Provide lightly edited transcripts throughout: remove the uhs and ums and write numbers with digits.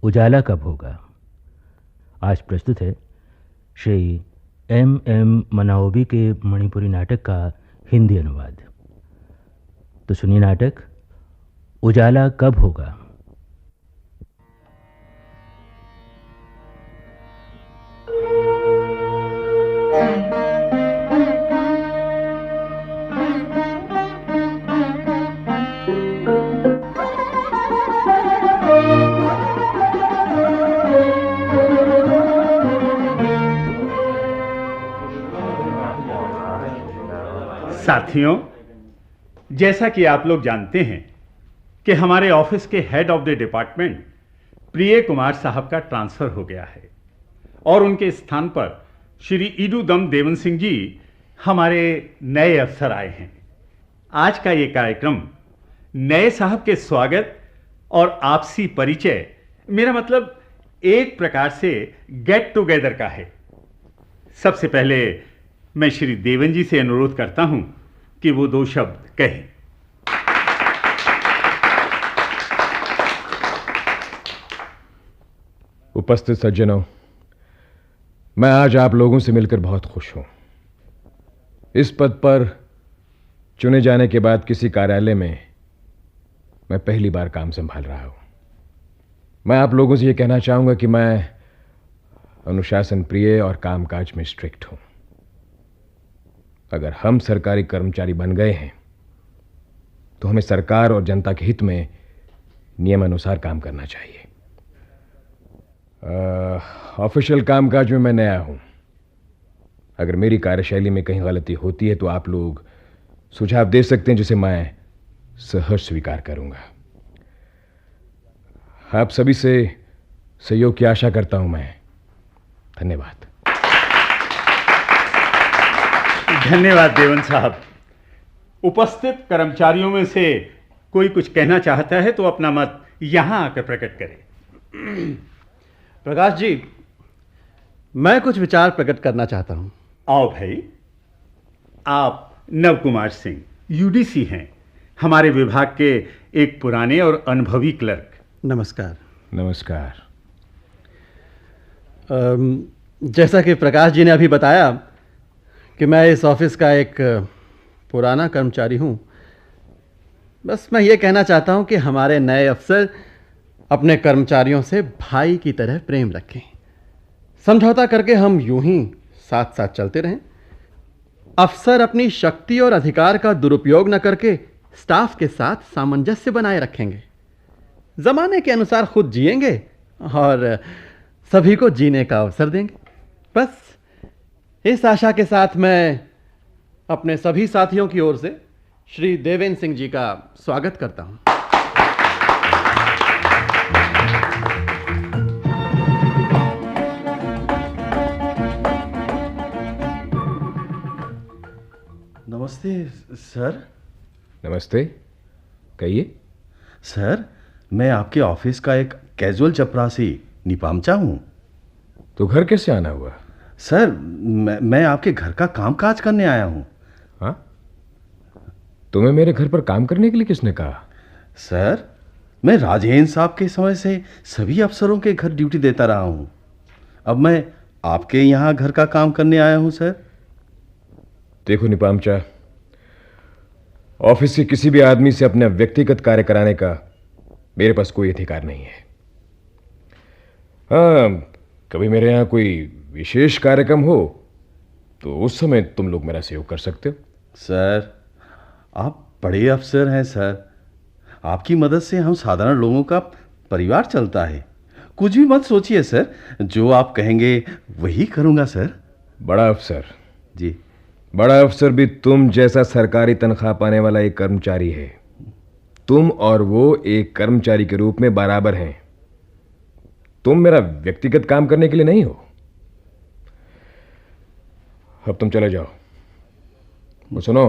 उजाला कब होगा। आज प्रस्तुत है श्री M. मनाओबी के मणिपुरी नाटक का हिंदी अनुवाद। तो सुनिए नाटक उजाला कब होगा। साथियों, जैसा कि आप लोग जानते हैं कि हमारे ऑफिस के हेड ऑफ द डिपार्टमेंट प्रिय कुमार साहब का ट्रांसफर हो गया है और उनके स्थान पर श्री ईडूदम देवन सिंह जी हमारे नए अफसर आए हैं। आज का ये कार्यक्रम नए साहब के स्वागत और आपसी परिचय, मेरा मतलब एक प्रकार से गेट टुगेदर का है। सबसे पहले मैं श्री देवन जी से अनुरोध करता हूं कि वो 2 शब्द कहें। उपस्थित सज्जनों, मैं आज आप लोगों से मिलकर बहुत खुश हूं। इस पद पर चुने जाने के बाद किसी कार्यालय में मैं पहली बार काम संभाल रहा हूं। मैं आप लोगों से यह कहना चाहूंगा कि मैं अनुशासन प्रिय और कामकाज में स्ट्रिक्ट हूं। अगर हम सरकारी कर्मचारी बन गए हैं तो हमें सरकार और जनता के हित में नियमानुसार काम करना चाहिए। ऑफिशियल कामकाज में मैं नया हूं। अगर मेरी कार्यशैली में कहीं गलती होती है तो आप लोग सुझाव दे सकते हैं, जिसे मैं सहर्ष स्वीकार करूंगा। आप सभी से सहयोग की आशा करता हूं मैं। धन्यवाद। धन्यवाद देवन साहब। उपस्थित कर्मचारियों में से कोई कुछ कहना चाहता है तो अपना मत यहां आकर प्रकट करे। प्रकाश जी, मैं कुछ विचार प्रकट करना चाहता हूं। आओ भाई। आप नव कुमार सिंह यूडीसी हैं, हमारे विभाग के एक पुराने और अनुभवी क्लर्क। नमस्कार। नमस्कार। जैसा कि प्रकाश जी ने अभी बताया कि मैं इस ऑफिस का एक पुराना कर्मचारी हूं, बस मैं ये कहना चाहता हूं कि हमारे नए अफसर अपने कर्मचारियों से भाई की तरह प्रेम रखें। समझौता करके हम यूं ही साथ साथ चलते रहें। अफसर अपनी शक्ति और अधिकार का दुरुपयोग न करके स्टाफ के साथ सामंजस्य बनाए रखेंगे, जमाने के अनुसार खुद जिएंगे और सभी को जीने का अवसर देंगे। बस इस आशा के साथ मैं अपने सभी साथियों की ओर से श्री देवेन सिंह जी का स्वागत करता हूं। नमस्ते सर। नमस्ते, कहिए। सर, मैं आपके ऑफिस का एक कैजुअल चपरासी निपामचा हूं। तो घर कैसे आना हुआ? सर, मैं आपके घर का कामकाज करने आया हूं। हाँ? तुम्हें मेरे घर पर काम करने के लिए किसने कहा? सर, मैं राजेंद्र साहब के समय से सभी अफसरों के घर ड्यूटी देता रहा हूं। अब मैं आपके यहाँ घर का काम करने आया हूं सर। देखो निपामचा, ऑफिस के किसी भी आदमी से अपना व्यक्तिगत कार्य कराने का मेरे पास कोई अधिकार नहीं है। हाँ, कभी मेरे यहाँ कोई विशेष कार्यक्रम हो तो उस समय तुम लोग मेरा सहयोग कर सकते हो। सर, आप बड़े अफसर हैं सर। आपकी मदद से हम साधारण लोगों का परिवार चलता है। कुछ भी मत सोचिए सर, जो आप कहेंगे वही करूँगा सर। बड़ा अफसर? जी। बड़ा अफसर भी तुम जैसा सरकारी तनख्वाह पाने वाला एक कर्मचारी है। तुम और वो एक कर्मचारी के रूप में बराबर हैं। तुम मेरा व्यक्तिगत काम करने के लिए नहीं हो। अब तुम चले जाओ। वो सुनो,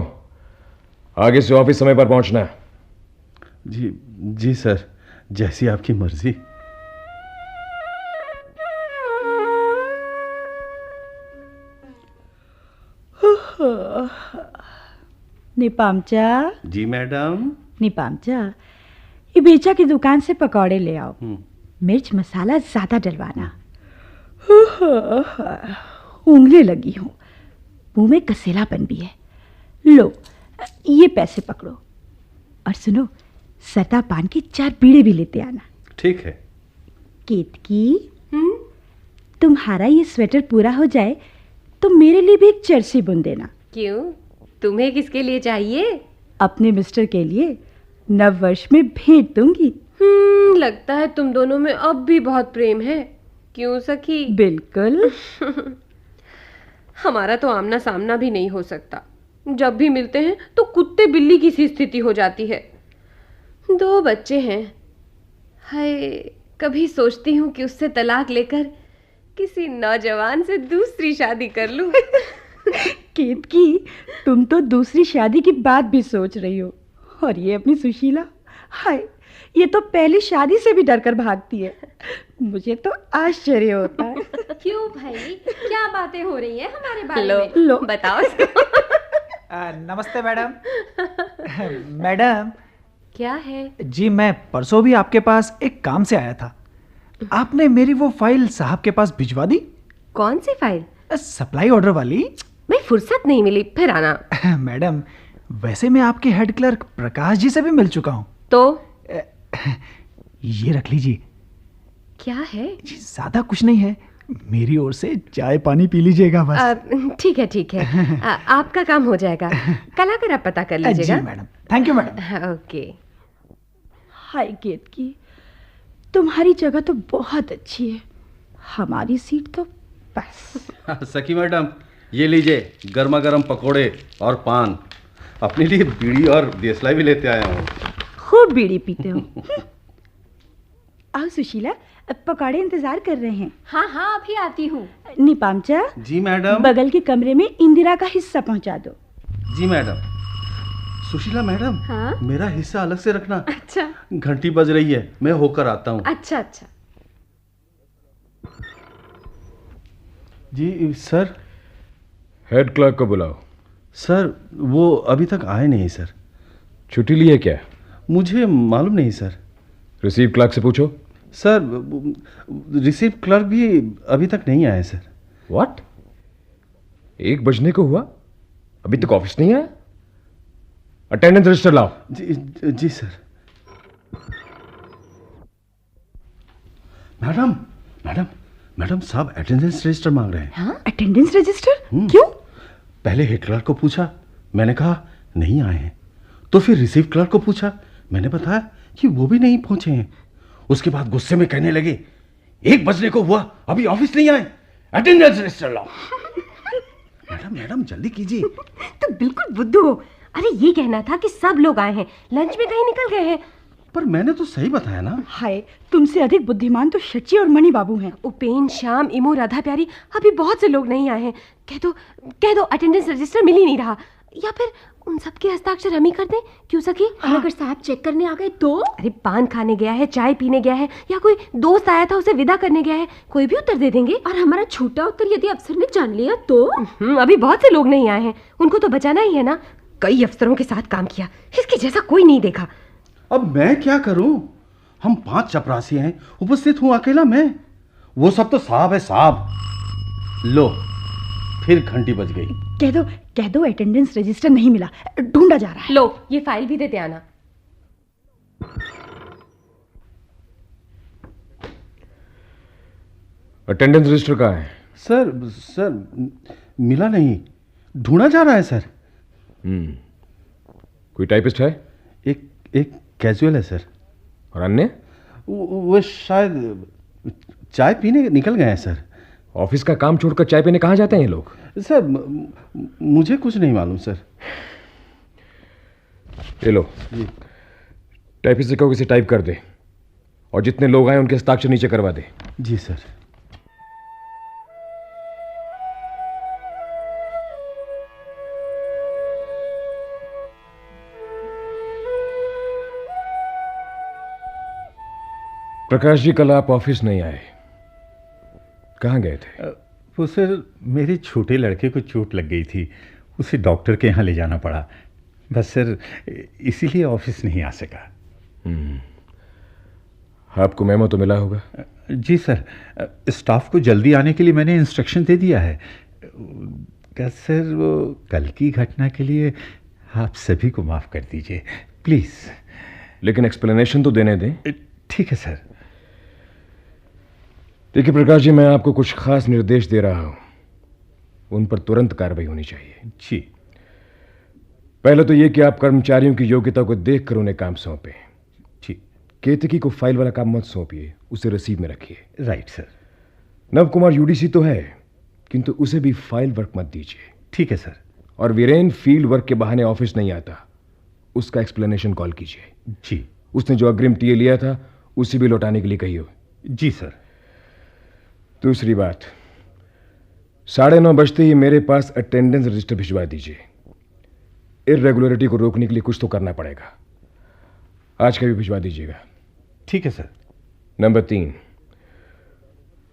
आगे से ऑफिस समय पर पहुंचना। जी जी सर, जैसी आपकी मर्जी। निपामचा। जी मैडम। निपामचा, ये बेचा की दुकान से पकौड़े ले आओ। मिर्च मसाला ज़्यादा डलवाना। उंगली लगी हूँ, मुंह में कसेलापन भी है। लो ये पैसे पकड़ो और सुनो, सता पान की 4 बीड़े भी लेते आना। ठीक है। केतकी, तुम्हारा ये स्वेटर पूरा हो जाए तो मेरे लिए भी एक चर्सी बुन देना। क्यों, तुम्हें किसके लिए चाहिए? अपने मिस्टर के लिए, नव वर्ष में भेंट दूंगी। लगता है तुम दोनों में अब भी बहुत प्रेम है। क्यों सखी? बिल्कुल। हमारा तो आमना सामना भी नहीं हो सकता। जब भी मिलते हैं तो कुत्ते बिल्ली की सी स्थिति हो जाती है। 2 बच्चे हैं। हाय, कभी सोचती हूँ कि उससे तलाक लेकर किसी नौजवान से दूसरी शादी कर लूं। केतकी, तुम तो दूसरी शादी की बात भी सोच रही हो, और ये अपनी सुशीला, हाय, ये तो पहली शादी से भी डरकर भागती है। मुझे तो आश्चर्य होता है। क्यों भाई, क्या बातें हो रही हैं हमारे बारे में? लो बताओ। नमस्ते मैडम। मैडम। क्या है? जी, मैं परसों भी आपके पास एक काम से आया था। आपने मेरी वो फाइल साहब के पास भिजवा दी? कौन सी फाइल? सप्लाई ऑर्डर वाली। मैं फुर्सत नहीं मिली, फिर आना। मैडम, वैसे मैं आपके हेड क्लर्क प्रकाश जी से भी मिल चुका हूँ। तो ये रख लीजिए। क्या है? जी, ज्यादा कुछ नहीं है, मेरी ओर से चाय पानी पी लीजिएगा बस। ठीक है ठीक है। आपका काम हो जाएगा। कल आकर आप पता कर लीजिएगा। जी madam, thank you madam. Okay. Hi Ketaki, तुम्हारी जगह तो बहुत अच्छी है, हमारी सीट तो बस। सखी मैडम, ये लीजिए गर्मा गर्म पकोड़े और पान। अपने लिए बीड़ी और देसलाई भी लेते आया हूँ। खूब बीड़ी पीते हो। आओ सुशीला, पकौड़े इंतजार कर रहे हैं। हाँ हाँ, अभी आती हूँ। निपामचा, जी मैडम। बगल के कमरे में इंदिरा का हिस्सा पहुंचा दो। जी मैडम। सुशीला मैडम, हाँ? मेरा हिस्सा अलग से रखना। अच्छा। घंटी बज रही है, मैं होकर आता हूँ। अच्छा अच्छा। जी सर। हेड क्लर्क को बुलाओ। सर, वो अभी तक आए नहीं सर। छुट्टी ली है क्या? मुझे मालूम नहीं सर। रिसीव क्लर्क से पूछो। सर, रिसीव क्लर्क भी अभी तक नहीं आए सर। व्हाट? 1 बजने को हुआ, अभी तक ऑफिस नहीं आया? अटेंडेंस रजिस्टर लाओ। जी सर। मैडम मैडम मैडम साहब अटेंडेंस रजिस्टर मांग रहे हैं। हाँ, अटेंडेंस रजिस्टर? क्यों? पहले हेड क्लर्क को पूछा, मैंने कहा नहीं आए हैं। तो फिर रिसीव क्लर्क को पूछा, मैंने बताया कि वो भी नहीं पहुंचे हैं। उसके बाद गुस्से में कहने लगे 1 बजने को हुआ, अभी ऑफिस नहीं आए, अटेंडेंस रजिस्टर लाओ। मैडम मैडम जल्दी कीजिए। तो बिल्कुल बुद्धू हो। अरे ये कहना था कि सब लोग आए हैं, लंच में कहीं निकल गए हैं। पर मैंने तो सही बताया ना। हाय, तुमसे अधिक बुद्धिमान तो शची और मणि बाबू हैं। उपेन, श्याम, इमो, राधा प्यारी, अभी बहुत से लोग नहीं आए हैं। कह दो अटेंडेंस रजिस्टर मिल ही नहीं रहा। या फिर उन सबके हस्ताक्षर हम ही कर दें? क्यों सखी? हाँ। अगर साहब चेक करने आ गए तो? अरे पान खाने गया है, चाय पीने गया है, या कोई दोस्त आया था उसे विदा करने गया है, कोई भी उत्तर दे देंगे। और हमारा छोटा उत्तर यदि अफसर ने जान लिया तो? अभी बहुत से लोग नहीं आए हैं, उनको तो बचाना ही है ना। कई अफसरों के साथ काम किया, इसके जैसा कोई नहीं देखा। अब मैं क्या करूं? हम 5 चपरासी हैं, उपस्थित हूं अकेला मैं। वो सब तो साहब है साहब। लो, फिर घंटी बज गई। कह दो अटेंडेंस रजिस्टर नहीं मिला, ढूंढा जा रहा है। लो, ये फाइल भी देते आना। अटेंडेंस रजिस्टर कहाँ है? सर मिला नहीं, ढूंढा जा रहा है सर। कोई टाइपिस्ट है? एक कैजुअल है सर। और अन्य? वो शायद चाय पीने निकल गए हैं सर। ऑफिस का काम छोड़कर चाय पीने कहाँ जाते हैं ये लोग? सर मुझे कुछ नहीं मालूम सर। ये लो, टाइपिस्ट से कहो इसे टाइप कर दे और जितने लोग आए उनके हस्ताक्षर नीचे करवा दे। जी सर। प्रकाश जी, कल आप ऑफिस नहीं आए, कहाँ गए थे? वो सर, मेरे छोटे लड़के को चोट लग गई थी, उसे डॉक्टर के यहाँ ले जाना पड़ा। बस सर, इसीलिए ऑफिस नहीं आ सका। आपको मेमो तो मिला होगा? जी सर, स्टाफ को जल्दी आने के लिए मैंने इंस्ट्रक्शन दे दिया है। क्या सर, वो कल की घटना के लिए आप सभी को माफ़ कर दीजिए प्लीज़। लेकिन एक्सप्लेनेशन तो देने दें। ठीक है सर। देखिए प्रकाश जी, मैं आपको कुछ खास निर्देश दे रहा हूं, उन पर तुरंत कार्रवाई होनी चाहिए। जी। पहले तो यह कि आप कर्मचारियों की योग्यता को देखकर उन्हें काम सौंपें। जी। केतकी को फाइल वाला काम मत सौंपिए, उसे रसीद में रखिए। Right sir. नव कुमार यूडीसी तो है, किंतु उसे भी फाइल वर्क मत दीजिए। ठीक है सर। और वीरेन फील्ड वर्क के बहाने ऑफिस नहीं आता, उसका एक्सप्लेनेशन कॉल कीजिए। जी। उसने जो अग्रिम टीए लिया था उसे भी लौटाने के लिए कहिए। जी सर। दूसरी बात, 9:30 बजते ही मेरे पास अटेंडेंस रजिस्टर भिजवा दीजिए। इर्रेगुलरिटी को रोकने के लिए कुछ तो करना पड़ेगा। आज का भी भिजवा दीजिएगा। ठीक है सर। नंबर 3,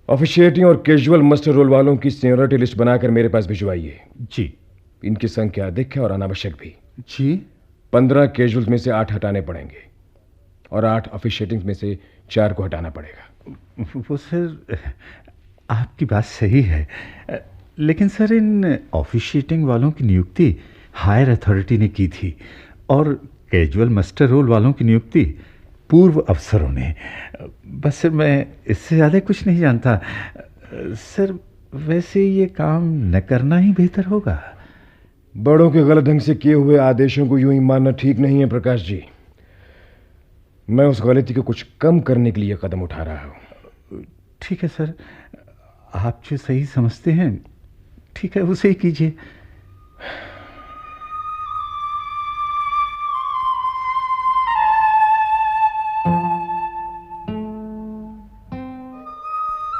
ऑफिशिएटिंग और कैजुअल मस्टर रोल वालों की सीनियरिटी लिस्ट बनाकर मेरे पास भिजवाइए। जी। इनकी संख्या अधिक है और अनावश्यक भी। जी। 15 कैजुअल्स में से 8 हटाने पड़ेंगे और 8 ऑफिशिएटिंग में से 4 को हटाना पड़ेगा। वो सर, आपकी बात सही है, लेकिन सर इन ऑफिशिएटिंग वालों की नियुक्ति हायर अथॉरिटी ने की थी और कैजुअल मास्टर रोल वालों की नियुक्ति पूर्व अफसरों ने। बस सर, मैं इससे ज़्यादा कुछ नहीं जानता। सर वैसे ये काम न करना ही बेहतर होगा। बड़ों के गलत ढंग से किए हुए आदेशों को यूं ही मानना ठीक नहीं है प्रकाश जी। मैं उस गलती को कुछ कम करने के लिए कदम उठा रहा हूं। ठीक है सर, आप जो सही समझते हैं ठीक है, उसे ही कीजिए।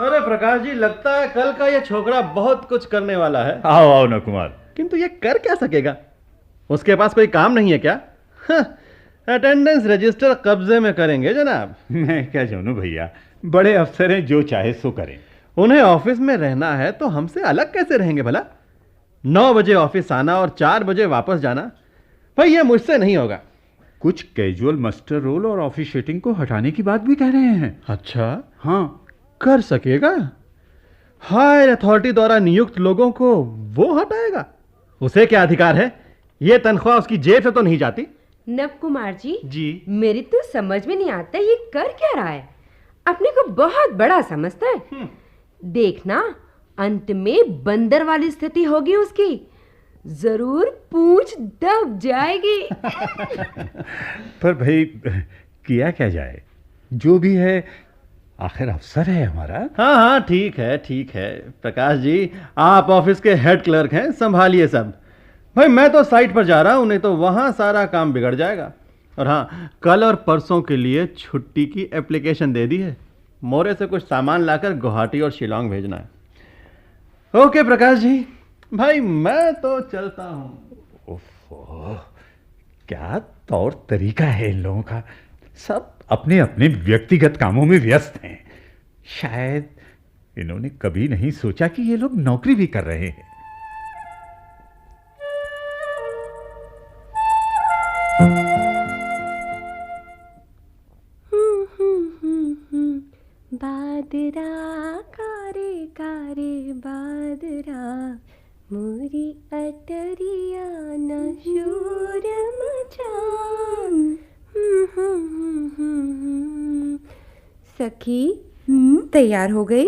अरे प्रकाश जी, लगता है कल का ये छोकरा बहुत कुछ करने वाला है। आओ आओ न कुमार। किंतु ये कर क्या सकेगा? उसके पास कोई काम नहीं है क्या? अटेंडेंस रजिस्टर कब्जे में करेंगे जनाब। मैं क्या जानूं भैया, बड़े अफसर हैं, जो चाहे सो करें। उन्हें ऑफिस में रहना है तो हमसे अलग कैसे रहेंगे भला? 9 बजे ऑफिस आना और 4 बजे वापस जाना, भाई ये मुझसे नहीं होगा। कुछ कैजुअल मास्टर रोल और ऑफिशिएटिंग को हटाने की बात भी कह रहे हैं। अच्छा, हाँ। कर सकेगा? हायर अथॉरिटी द्वारा नियुक्त लोगों को वो हटाएगा? उसे क्या अधिकार है? ये तनख्वाह उसकी जेब से तो नहीं जाती। नव कुमार जी, जी। मेरी तो समझ में नहीं आता ये कर क्या रहा है। अपने को बहुत बड़ा समझता है। देखना, अंत में बंदर वाली स्थिति होगी उसकी। जरूर पूंछ दब जाएगी। पर भाई किया क्या जाए, जो भी है आखिर अफसर है हमारा। हाँ हाँ, ठीक है ठीक है प्रकाश जी, आप ऑफिस के हेड क्लर्क हैं, संभालिए सब। भाई मैं तो साइट पर जा रहा हूं, नहीं तो वहां सारा काम बिगड़ जाएगा। और हाँ, कल और परसों के लिए छुट्टी की एप्लीकेशन दे दी है। मोरे से कुछ सामान लाकर गुवाहाटी और शिलोंग भेजना है। ओके प्रकाश जी, भाई मैं तो चलता हूं। ओफो, क्या तौर तरीका है इन लोगों का। सब अपने अपने व्यक्तिगत कामों में व्यस्त हैं। शायद इन्होंने कभी नहीं सोचा कि ये लोग नौकरी भी कर रहे हैं। बादरा कारे कारे बादरा, मोरी अटरिया न शोर मचा। सखी, तैयार हो गई?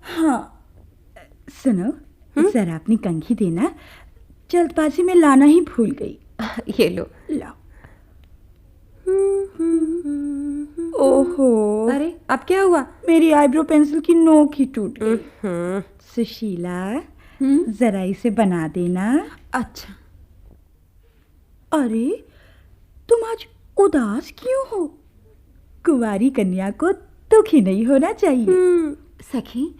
हाँ। सुनो, जरा अपनी कंघी देना, जल्दबाजी में लाना ही भूल गई। ये लो। लाओ। ओहो, अरे अब क्या हुआ? मेरी आईब्रो पेंसिल की नोक ही टूट गई। सुशीला, जरा इसे बना देना। अच्छा। अरे तुम आज उदास क्यों हो? कुंवारी कन्या को दुख ही नहीं होना चाहिए। सखी,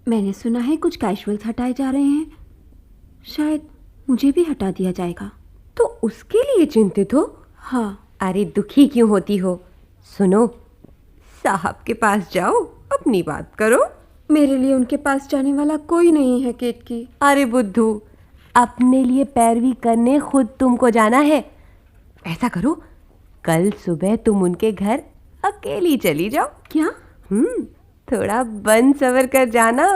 मैंने सुना है कुछ कैजुअल्स हटाए जा रहे हैं, शायद मुझे भी हटा दिया जाएगा। तो उसके लिए चिंतित हो? हाँ। अरे दुखी क्यों होती हो? सुनो, साहब के पास जाओ, अपनी बात करो। मेरे लिए उनके पास जाने वाला कोई नहीं है केतकी। अरे बुद्धू, अपने लिए पैरवी करने खुद तुमको जाना है। ऐसा करो, कल सुबह तुम उनके घर अकेली चली जाओ। क्या? थोड़ा बन सवर कर जाना।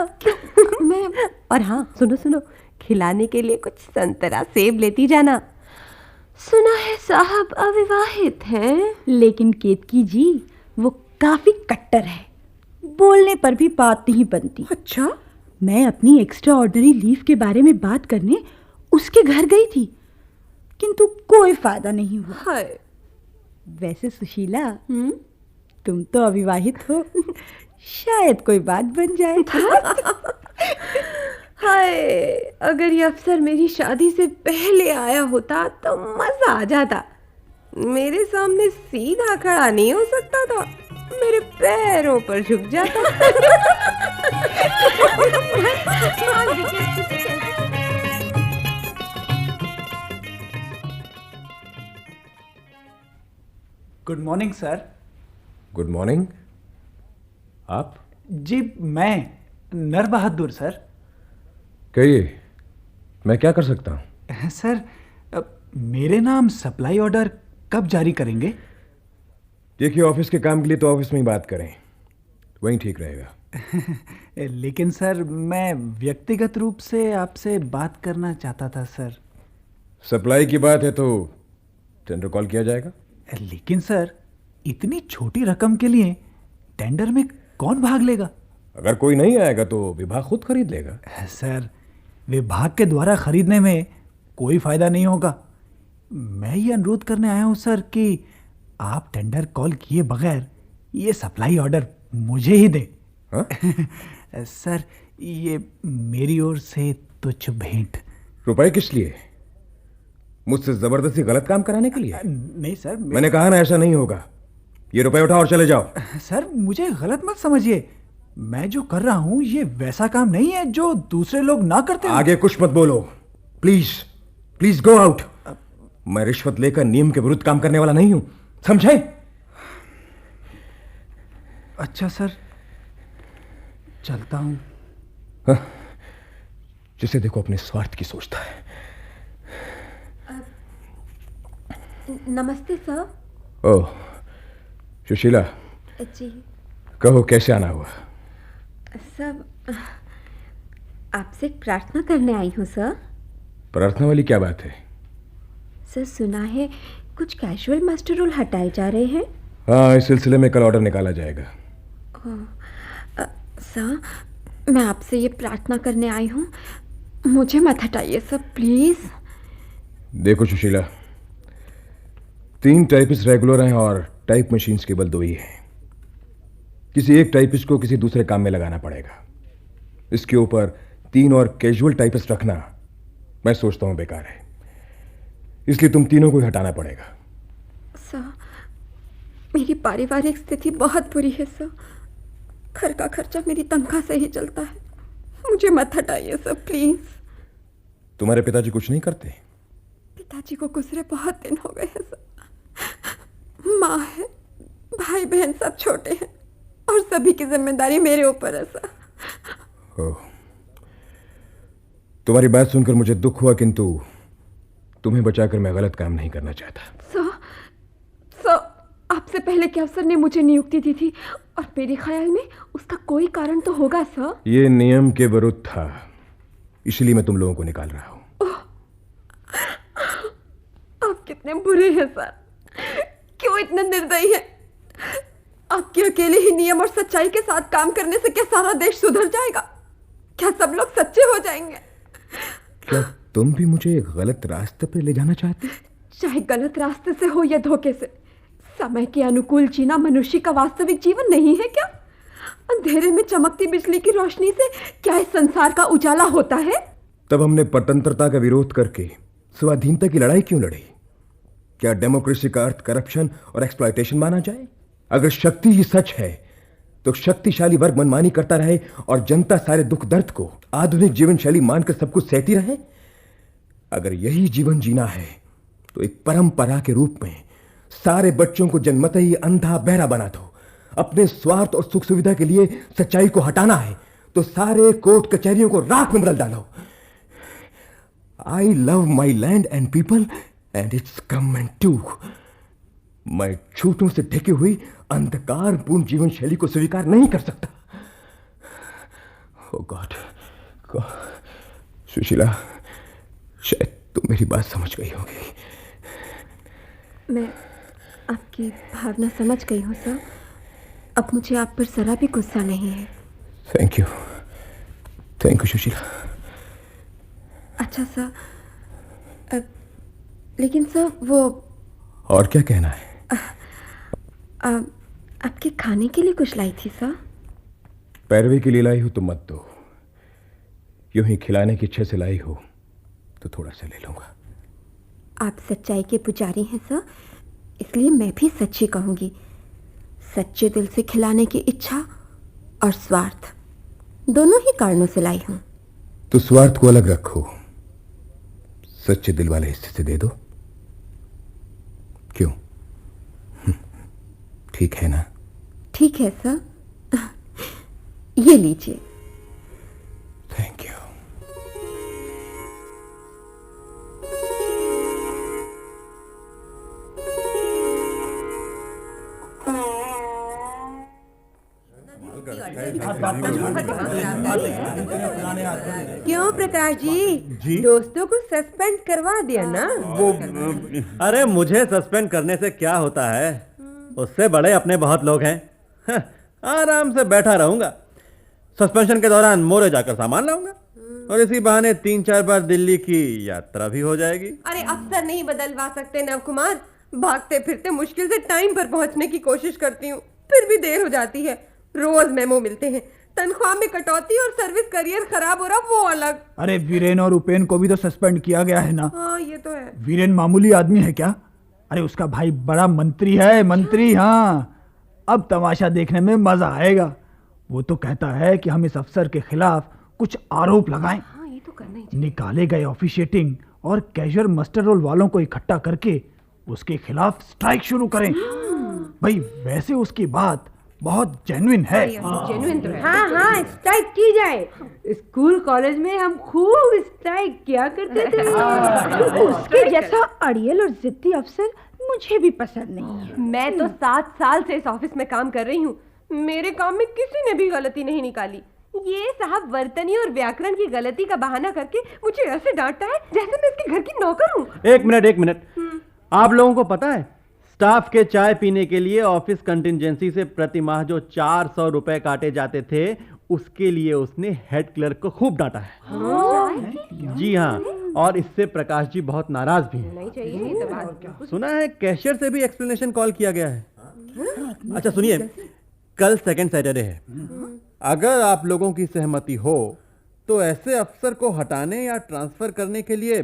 मैं और हाँ, सुनो सुनो, खिलाने के लिए कुछ संतरा सेब लेती जाना। सुना है साहब अविवाहित हैं। लेकिन केतकी जी, वो काफी कट्टर है, बोलने पर भी बात नहीं बनती। अच्छा? मैं अपनी एक्स्ट्रा ऑर्डिनरी लीव के बारे में बात करने उसके घर गई थी, किंतु कोई फायदा नहीं हुआ। हाय। वैसे सुशीला, तुम तो अविवाहित हो, शायद कोई बात बन जाए। हाय, अगर ये अफसर मेरी शादी से पहले आया होता तो मजा आ जाता। मेरे सामने सीधा खड़ा नहीं हो सकता था, मेरे पैरों पर झुक जाता। Good morning sir. Good morning. आप? जी, मैं नर बहादुर सर। कहिए, मैं क्या कर सकता हूँ? सर, मेरे नाम सप्लाई ऑर्डर कब जारी करेंगे? देखिए, ऑफिस के काम के लिए तो ऑफिस में ही बात करें, वहीं ठीक रहेगा। लेकिन सर, मैं व्यक्तिगत रूप से आपसे बात करना चाहता था सर। सप्लाई की बात है तो टेंडर कॉल किया जाएगा। लेकिन सर, इतनी छोटी रकम के लिए टेंडर में कौन भाग लेगा? अगर कोई नहीं आएगा तो विभाग खुद खरीद लेगा। सर, विभाग के द्वारा खरीदने में कोई फायदा नहीं होगा। मैं ये अनुरोध करने आया हूँ सर कि आप टेंडर कॉल किए बगैर ये सप्लाई ऑर्डर मुझे ही दें। सर, ये मेरी ओर से तुच्छ भेंट। रुपए किस लिए? मुझसे जबरदस्ती गलत काम कराने के लिए? नहीं सर, मैंने कहा ना, ऐसा नहीं होगा। ये रुपए उठाओ और चले जाओ। सर, मुझे गलत मत समझिए। मैं जो कर रहा हूँ ये वैसा काम नहीं है जो दूसरे लोग ना करते। आगे कुछ मत बोलो, प्लीज प्लीज गो आउट। मैं रिश्वत लेकर नियम के विरुद्ध काम करने वाला नहीं हूं, समझे? अच्छा सर, चलता हूं। जिसे देखो अपने स्वार्थ की सोचता है। नमस्ते सर। ओह सुशीला, जी कहो कैसे आना हुआ? सब आपसे प्रार्थना करने आई हूँ सर। प्रार्थना वाली क्या बात है? सर, सुना है कुछ कैजुअल मास्टर रोल हटाए जा रहे हैं। हाँ, इस सिलसिले में कल ऑर्डर निकाला जाएगा। सर, मैं आपसे ये प्रार्थना करने आई हूँ, मुझे मत हटाइए सर, प्लीज। देखो सुशीला, 3 टाइपिस्ट रेगुलर हैं और टाइप मशीन्स केवल 2 ही हैं। किसी एक टाइपिस्ट को किसी दूसरे काम में लगाना पड़ेगा। इसके ऊपर 3 और कैजुअल टाइपिस्ट रखना मैं सोचता हूं बेकार है, इसलिए तुम तीनों को ही हटाना पड़ेगा। सर, मेरी पारिवारिक स्थिति बहुत बुरी है सर। घर का खर्चा मेरी तनख्वाह से ही चलता है, मुझे मत हटाइए सर, प्लीज। तुम्हारे पिताजी कुछ नहीं करते? पिताजी को गुजरे बहुत दिन हो गए हैं सर। माँ है, भाई बहन सब छोटे हैं और सभी की जिम्मेदारी मेरे ऊपर है सर। तुम्हारी बात सुनकर मुझे दुख हुआ, किंतु तुम्हें बचाकर मैं गलत काम नहीं करना चाहता। सर, आपसे पहले के अफसर ने मुझे नियुक्ति दी थी और मेरे ख्याल में उसका कोई कारण तो होगा सर। ये नियम के विरुद्ध था, इसलिए मैं तुम लोगों को निकाल रहा हूं। आप कितने बुरे हैं सर, क्यों इतने निर्दयी हैं? आपके अकेले ही नियम और सच्चाई के साथ काम करने से क्या सारा देश सुधर जाएगा? क्या सब लोग सच्चे हो जाएंगे? क्या तुम भी मुझे गलत रास्ते पर ले जाना चाहते? चाहे गलत रास्ते से हो या धोखे से, समय के अनुकूल जीना मनुष्य का वास्तविक जीवन नहीं है क्या? अंधेरे में चमकती बिजली की रोशनी से क्या इस संसार का उजाला होता है? तब हमने स्वतंत्रता का विरोध करके स्वाधीनता की लड़ाई क्यों लड़ी? क्या डेमोक्रेसी का अर्थ करप्शन और एक्सप्लॉयटेशन माना जाए? अगर शक्ति ही सच है तो शक्तिशाली वर्ग मनमानी करता रहे और जनता सारे दुख दर्द को आधुनिक जीवन शैली मानकर सब कुछ सहती रहे? अगर यही जीवन जीना है तो एक परंपरा के रूप में सारे बच्चों को जन्मते ही अंधा बहरा बना दो। अपने स्वार्थ और सुख सुविधा के लिए सच्चाई को हटाना है तो सारे कोर्ट कचहरियों को राख में बदल डालो। I love my land and people and its government too. मैं झूठों से ढकी हुई अंधकारपूर्ण जीवन शैली को स्वीकार नहीं कर सकता। ओह गॉड, सुशीला, शायद तुम मेरी बात समझ गई होगी। मैं आपकी भावना समझ गई हूँ सर। अब मुझे आप पर जरा भी गुस्सा नहीं है। Thank you Sushila. अच्छा सर, लेकिन सर वो और क्या कहना है? आपके खाने के लिए कुछ लाई थी सर। पैरवी के लिए लाई हो तो मत दो, यूं ही खिलाने की इच्छा से लाई हो तो थोड़ा सा ले लूंगा। आप सच्चाई के पुजारी हैं सर, इसलिए मैं भी सच्ची कहूंगी। सच्चे दिल से खिलाने की इच्छा और स्वार्थ दोनों ही कारणों से लाई हूं। तो स्वार्थ को अलग रखो, सच्चे दिल वाले हिस्से से दे दो। क्यों? ठीक है ना? ठीक है सर, ये लीजिए। Thank you. क्यों प्रकाश जी, दोस्तों को सस्पेंड करवा दिया ना? वो अरे मुझे सस्पेंड करने से क्या होता है, उससे बड़े अपने बहुत लोग हैं। आराम से बैठा रहूंगा। सस्पेंशन के दौरान मोरे जाकर सामान लाऊंगा और इसी बहाने 3-4 बार दिल्ली की यात्रा भी हो जाएगी। अरे अफसर नहीं बदलवा सकते नव कुमार। भागते फिरते मुश्किल से टाइम पर पहुंचने की कोशिश करती हूँ, फिर भी देर हो जाती है। रोज मेमो मिलते हैं, तनख्वाह में कटौती और सर्विस करियर खराब हो रहा वो अलग। अरे वीरेन और उपेन को भी तो सस्पेंड किया गया है ना। हाँ ये तो है। वीरेन मामूली आदमी है क्या? अरे उसका भाई बड़ा मंत्री है, मंत्री। हाँ, अब तमाशा देखने में मजा आएगा। वो तो कहता है कि हम इस अफसर के खिलाफ कुछ आरोप लगाएं। हाँ, ये तो करना ही चाहिए। निकाले गए ऑफिशिएटिंग और कैजुअल मस्टर रोल वालों को इकट्ठा करके उसके खिलाफ स्ट्राइक शुरू करें। भाई वैसे उसकी बात बहुत जेन्युइन है। जेन्युइन तो है। हाँ हाँ, स्ट्राइक की जाए। स्कूल कॉलेज में हम खूब स्ट्राइक किया करते थे। उसके जैसा अड़ियल और जिद्दी अफसर मुझे भी पसंद नहीं है। मैं तो 7 साल से इस ऑफिस में काम कर रही हूँ, मेरे काम में किसी ने भी गलती नहीं निकाली। ये साहब वर्तनी और व्याकरण की गलती का बहाना करके मुझे ऐसे डांटता है जैसे मैं इसके घर की नौकर हूँ। एक मिनट, आप लोगों को पता है स्टाफ के चाय पीने के लिए ऑफिस कंटिजेंसी से प्रति माह जो 400 रुपए काटे जाते थे, उसके लिए उसने हेड क्लर्क को खूब डांटा है। जी हाँ, और इससे प्रकाश जी बहुत नाराज भी हैं। नहीं चाहिए तो बात। सुना है कैशियर से भी एक्सप्लेनेशन कॉल किया गया है। अच्छा सुनिए, कल सेकंड सैटरडे है। अगर आप लोगों की सहमति हो तो ऐसे अफसर को हटाने या ट्रांसफर करने के लिए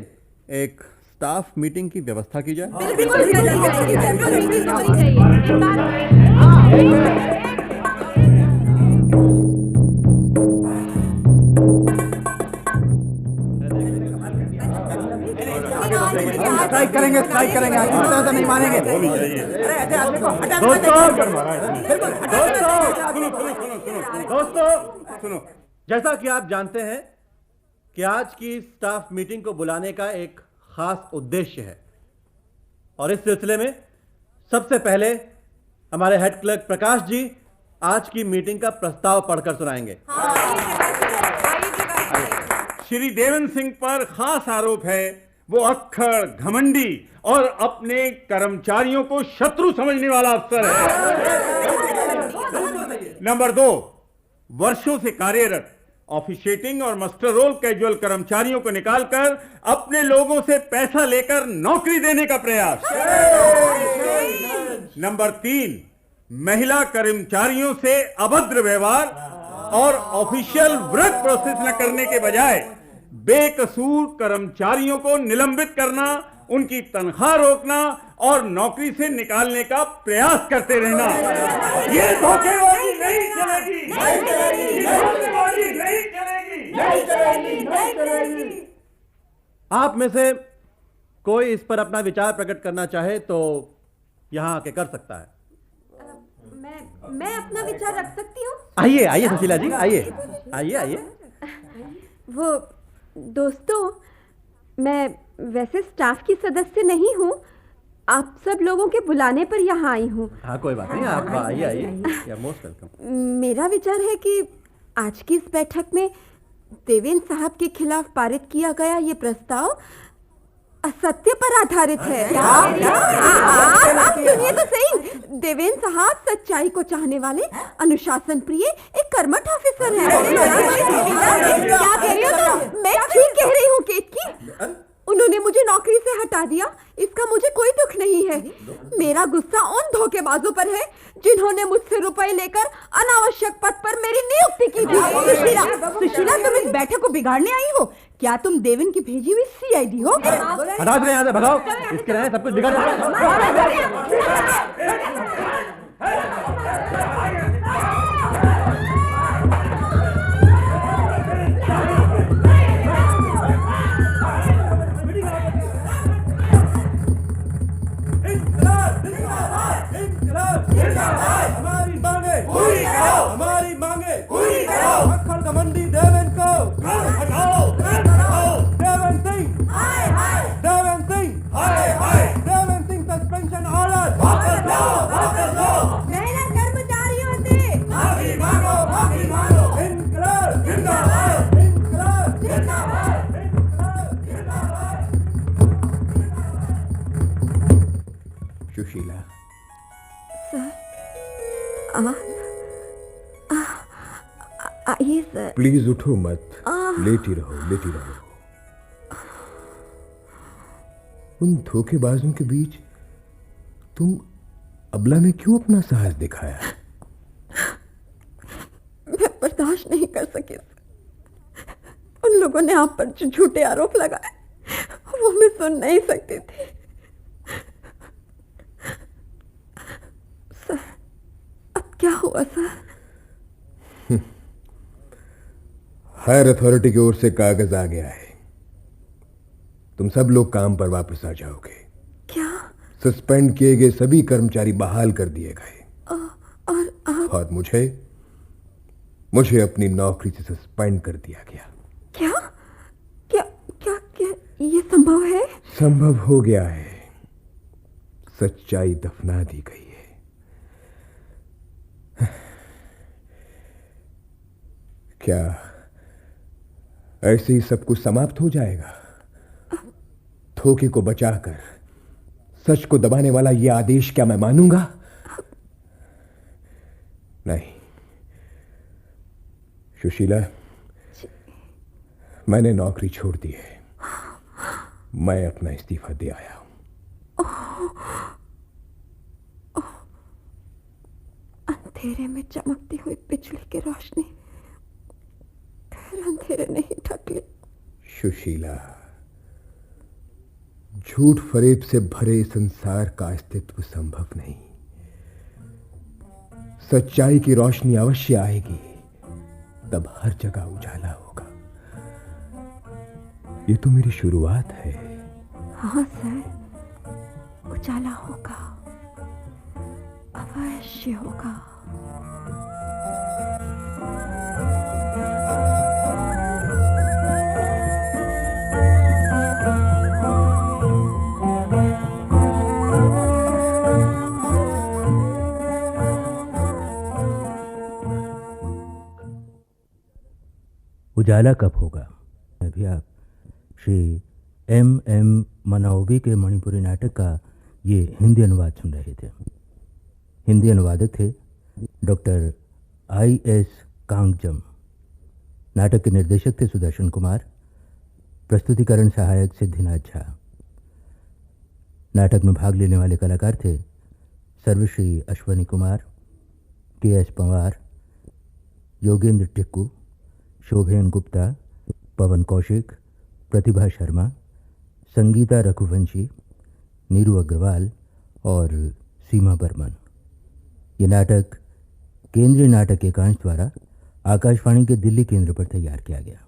एक स्टाफ मीटिंग की व्यवस्था की जाए। स्ट्राइक करेंगे, तो नहीं मानेंगे। दोस्तों सुनो, जैसा कि आप जानते हैं कि आज की स्टाफ मीटिंग को बुलाने का एक खास उद्देश्य है और इस सिलसिले में सबसे पहले हमारे हेड क्लर्क प्रकाश जी आज की मीटिंग का प्रस्ताव पढ़कर सुनाएंगे। श्री देवेंद्र सिंह पर खास आरोप है, वो अक्खड़, घमंडी और अपने कर्मचारियों को शत्रु समझने वाला अफसर है। नंबर 2, वर्षों से कार्यरत ऑफिशिएटिंग और मस्टर रोल कैजुअल कर्मचारियों को निकालकर अपने लोगों से पैसा लेकर नौकरी देने का प्रयास। नंबर 3, महिला कर्मचारियों से अभद्र व्यवहार और ऑफिशियल वर्क प्रोसेस न करने के बजाय बेकसूर कर्मचारियों को निलंबित करना, उनकी तनख्वाह रोकना और नौकरी से निकालने का प्रयास करते रहना। ये धोखेबाजी नहीं चलेगी, नहीं चलेगी, धोखेबाजी नहीं चलेगी, नहीं चलेगी, नहीं चलेगी। आप में से कोई इस पर अपना विचार प्रकट करना चाहे तो यहां आके कर सकता है। मैं अपना विचार रख सकती हूँ? आइए सुशीला जी, आइए। वो दोस्तों, मैं वैसे स्टाफ की सदस्य नहीं हूँ, आप सब लोगों के बुलाने पर यहाँ आई हूँ। हाँ कोई बात नहीं, आप आइए आइए, मोस्ट वेलकम। मेरा विचार है कि आज की इस बैठक में देवेंद्र साहब के खिलाफ पारित किया गया ये प्रस्ताव असत्य पर आधारित है। आप सुनिए तो सही। देवेंद्र साहब सच्चाई को चाहने वाले अनुशासन प्रिय एक कर्मठ ऑफिसर हैं। क्या कह रही हो तुम? मैं ठीक कह रही हूँ केतकी। उन्होंने मुझे नौकरी से हटा दिया, इसका मुझे कोई दुख नहीं है। मेरा गुस्सा उन धोखेबाजों पर है जिन्होंने मुझसे रुपए लेकर अनावश्यक पद पर मेरी नियुक्ति की थी। सुशीला, तुम इस बैठक को बिगाड़ने आई हो? क्या तुम देवेंद्र की भेजी हुई CID हो? हटाओ यहाँ से, भगाओ, इसके रहने सब कुछ बिगड़ हमारी मांगे पूरी करो। मक्खन का मंडी देवेंद्र को हटाओ। देवेंद्र सिंह हाय हाय, देवेंद्र सिंह हाय हाय, देवेंद्र सिंह सस्पेंशन ऑर्डर वापस लो, वापस लो। मेहनत कर्मचारियों से माफी मांगो, माफी मांगो। इनकलाब जिंदाबाद, इनकलाब जिंदाबाद, इनकलाब जिंदाबाद। सुशीला, आइए सर। प्लीज उठो मत, लेटी रहो, लेटी रहो। उन धोखेबाजों के बीच तुम अबला में क्यों अपना साहस दिखाया? मैं बर्दाश्त नहीं कर सकी। उन लोगों ने आप पर जो झूठे आरोप लगाए वो मैं सुन नहीं सकती थी। सर, अब क्या हुआ सर? हायर अथॉरिटी की ओर से कागज आ गया है। तुम सब लोग काम पर वापस आ जाओगे। क्या? सस्पेंड किए गए सभी कर्मचारी बहाल कर दिए गए। और मुझे अपनी नौकरी से सस्पेंड कर दिया गया। क्या क्या क्या क्या ये संभव है? संभव हो गया है। सच्चाई दफना दी गई है। क्या ऐसे ही सब कुछ समाप्त हो जाएगा? धोखे को बचाकर सच को दबाने वाला यह आदेश क्या मैं मानूंगा? नहीं सुशीला, मैंने नौकरी छोड़ दी है। मैं अपना इस्तीफा दे आया हूं। अंधेरे में चमकती हुई बिजली की रोशनी फिर अंधेरे नहीं ढक ली। सुशीला, झूठ फरेब से भरे संसार का अस्तित्व संभव नहीं। सच्चाई की रोशनी अवश्य आएगी, तब हर जगह उजाला होगा। ये तो मेरी शुरुआत है। हाँ सर, उजाला होगा, अवश्य होगा। उजाला कब होगा? अभी आप श्री M.M. मनाओबी के मणिपुरी नाटक का ये हिंदी अनुवाद सुन रहे थे। हिंदी अनुवादक थे डॉक्टर I.S. कांगजम। नाटक के निर्देशक थे सुदर्शन कुमार। प्रस्तुतिकरण सहायक सिद्धिनाथ झा। नाटक में भाग लेने वाले कलाकार थे सर्वश्री अश्वनी कुमार, K.S. पवार, योगेंद्र टिक्कू, शोभेन गुप्ता, पवन कौशिक, प्रतिभा शर्मा, संगीता रघुवंशी, नीरू अग्रवाल और सीमा बर्मन। ये नाटक केंद्रीय नाटक एकांश द्वारा आकाशवाणी के दिल्ली केंद्र पर तैयार किया गया।